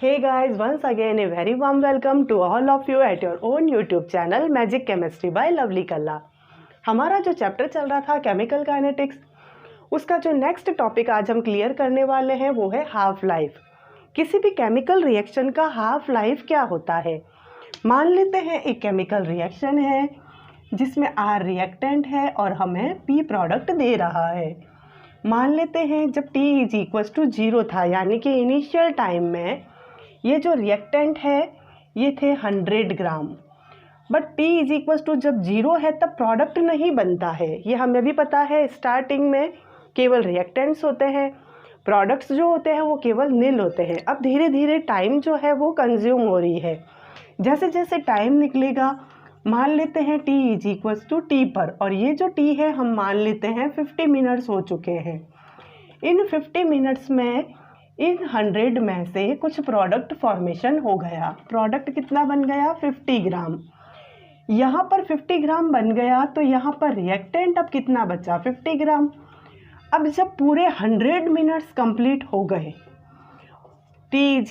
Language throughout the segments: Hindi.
Hey guys, once again a very warm welcome to all of you at your own YouTube channel Magic Chemistry by Lovely Kalla। हमारा जो चैप्टर चल रहा था केमिकल काइनेटिक्स, उसका जो नेक्स्ट टॉपिक आज हम क्लियर करने वाले हैं वो है हाफ लाइफ। किसी भी केमिकल रिएक्शन का हाफ लाइफ क्या होता है। मान लेते हैं एक केमिकल रिएक्शन है जिसमें R रिएक्टेंट है और हमें P प्रोडक्ट दे रहा है। मान लेते हैं जब T = 0 था, यानी कि इनिशियल टाइम में ये जो रिएक्टेंट है ये थे 100 ग्राम, बट T जब 0 है तब प्रोडक्ट नहीं बनता है। ये हमें भी पता है, स्टार्टिंग में केवल रिएक्टेंट्स होते हैं, प्रोडक्ट्स जो होते हैं वो केवल नील होते हैं। अब धीरे धीरे टाइम जो है वो कंज्यूम हो रही है। जैसे जैसे टाइम निकलेगा, मान लेते हैं T = T पर, और ये जो T है हम मान लेते हैं 50 मिनट्स हो चुके हैं। इन 50 मिनट्स में इन 100 में से कुछ प्रोडक्ट फॉर्मेशन हो गया। प्रोडक्ट कितना बन गया? 50 ग्राम। यहाँ पर 50 ग्राम बन गया तो यहाँ पर रिएक्टेंट अब कितना बचा? 50 ग्राम। अब जब पूरे 100 मिनट्स कंप्लीट हो गए, T =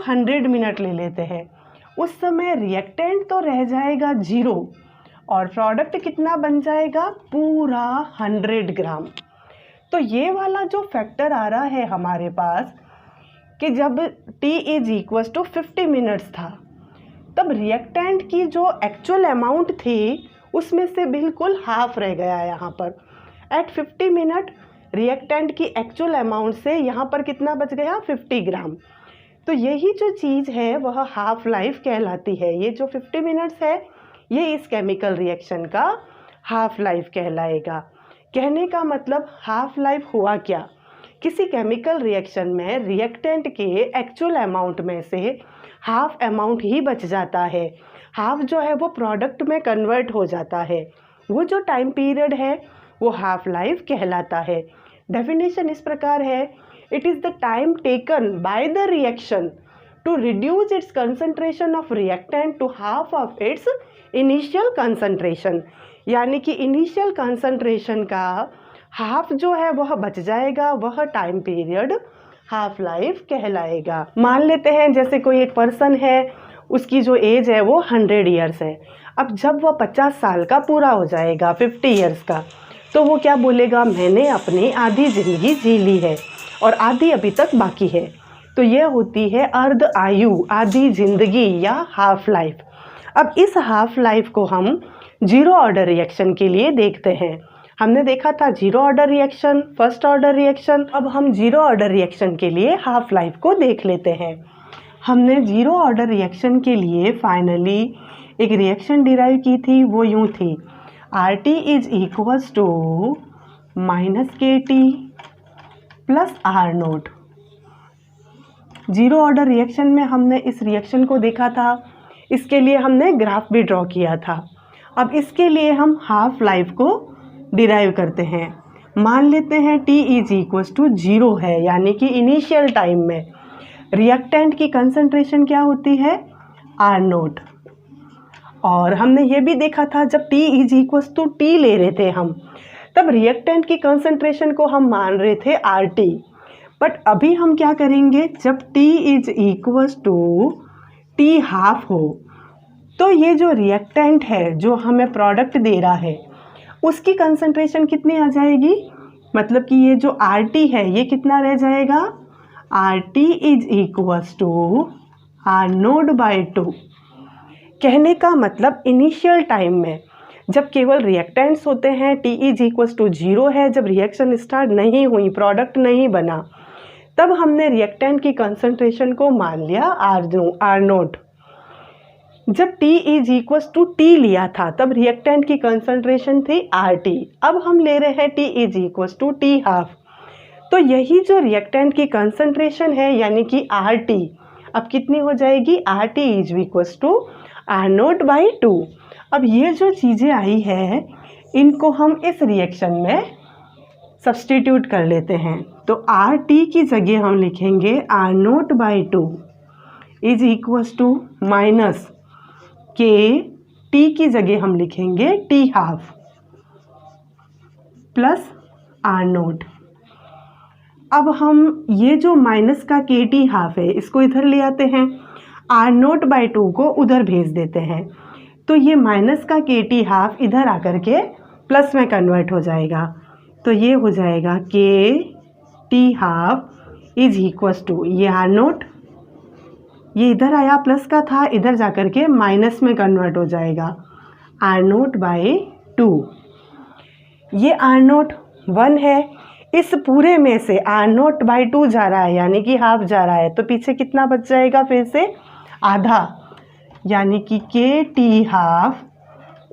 100 मिनट ले लेते हैं, उस समय रिएक्टेंट तो रह जाएगा 0 और प्रोडक्ट कितना बन जाएगा? पूरा 100 ग्राम। तो ये वाला जो फैक्टर आ रहा है हमारे पास कि जब T = 50 मिनट्स था तब रिएक्टेंट की जो एक्चुअल अमाउंट थी उसमें से बिल्कुल हाफ रह गया। यहाँ पर एट 50 मिनट रिएक्टेंट की एक्चुअल अमाउंट से यहाँ पर कितना बच गया? 50 ग्राम। तो यही जो चीज़ है वह हाफ लाइफ कहलाती है। ये जो 50 मिनट्स है ये इस केमिकल रिएक्शन का हाफ लाइफ कहलाएगा। कहने का मतलब हाफ लाइफ हुआ क्या? किसी केमिकल रिएक्शन में रिएक्टेंट के एक्चुअल अमाउंट में से हाफ अमाउंट ही बच जाता है। हाफ जो है वो प्रोडक्ट में कन्वर्ट हो जाता है। वो जो टाइम पीरियड है वो हाफ लाइफ कहलाता है। डेफिनेशन इस प्रकार है, it is the time taken by the reaction to reduce its concentration of reactant to half of its initial concentration. यानी कि इनिशियल कंसंट्रेशन का हाफ जो है वह बच जाएगा, वह टाइम पीरियड हाफ लाइफ कहलाएगा। मान लेते हैं जैसे कोई एक पर्सन है, उसकी जो एज है वो 100 ईयर्स है। अब जब वह 50 साल का पूरा हो जाएगा, 50 ईयर्स का, तो वो क्या बोलेगा? मैंने अपनी आधी ज़िंदगी जी ली है और आधी अभी तक बाकी है। तो यह होती है अर्ध आयु, आधी ज़िंदगी या हाफ लाइफ। अब इस हाफ लाइफ को हम जीरो ऑर्डर रिएक्शन के लिए देखते हैं। हमने देखा था zero order reaction, first order reaction. अब हम जीरो ऑर्डर रिएक्शन के लिए हाफ लाइफ को देख लेते हैं। हमने जीरो ऑर्डर रिएक्शन के लिए फाइनली एक रिएक्शन डिराइव की थी, वो यूँ थी, RT = -KT + R0। Zero order reaction में हमने इस रिएक्शन को देखा था, इसके लिए हमने ग्राफ भी ड्रॉ किया था। अब इसके लिए हम हाफ लाइफ को डिराइव करते हैं। मान लेते हैं T = 0 है, यानी कि इनिशियल टाइम में रिएक्टेंट की कंसंट्रेशन क्या होती है? R0। और हमने ये भी देखा था जब T = T ले रहे थे हम, तब रिएक्टेंट की कंसंट्रेशन को हम मान रहे थे RT। बट अभी हम क्या करेंगे, जब T = T हाफ हो तो ये जो रिएक्टेंट है जो हमें प्रोडक्ट दे रहा है उसकी कंसंट्रेशन कितनी आ जाएगी? मतलब कि ये जो RT है ये कितना रह जाएगा? RT = R0/2। कहने का मतलब इनिशियल टाइम में जब केवल रिएक्टेंट्स होते हैं, T = 0 है, जब रिएक्शन स्टार्ट नहीं हुई, प्रोडक्ट नहीं बना, तब हमने रिएक्टेंट की कंसंट्रेशन को मान लिया R0। जब T = T लिया था तब रिएक्टेंट की कंसंट्रेशन थी RT। अब हम ले रहे हैं T = T हाफ, तो यही जो रिएक्टेंट की कंसंट्रेशन है यानी कि RT अब कितनी हो जाएगी? RT = R0/2। अब ये जो चीज़ें आई है इनको हम इस रिएक्शन में सब्सटीट्यूट कर लेते हैं। तो RT की जगह हम लिखेंगे R0/2 = T की जगह हम लिखेंगे T हाफ + R0। अब हम ये जो माइनस का KT हाफ है इसको इधर ले आते हैं, R0/2 को उधर भेज देते हैं, तो ये माइनस का KT हाफ इधर आकर के प्लस में कन्वर्ट हो जाएगा। तो ये हो जाएगा KT half is equals to ये R0, ये इधर आया प्लस का था, इधर जाकर के माइनस में कन्वर्ट हो जाएगा, R0/2। ये R0 1 है, इस पूरे में से R0/2 जा रहा है यानी कि हाफ जा रहा है, तो पीछे कितना बच जाएगा, फिर से आधा, यानी कि KT half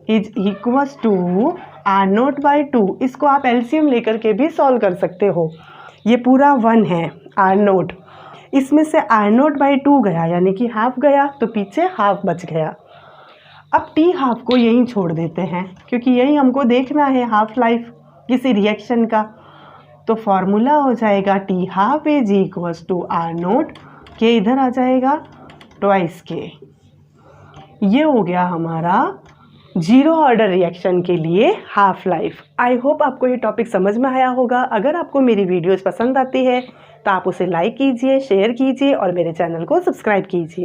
is equals to R0/2। इसको आप एलसीएम लेकर के भी सॉल्व कर सकते हो। ये पूरा 1 है R0, इसमें से R0/2 गया यानी कि हाफ गया, तो पीछे हाफ बच गया। अब T हाफ को यहीं छोड़ देते हैं क्योंकि यही हमको देखना है हाफ लाइफ किसी रिएक्शन का। तो फॉर्मूला हो जाएगा T half is equals to R0, के इधर आ जाएगा ट्वाइस के। ये हो गया हमारा जीरो ऑर्डर रिएक्शन के लिए हाफ लाइफ। आई होप आपको ये टॉपिक समझ में आया होगा। अगर आपको मेरी वीडियोस पसंद आती है तो आप उसे लाइक कीजिए, शेयर कीजिए और मेरे चैनल को सब्सक्राइब कीजिए।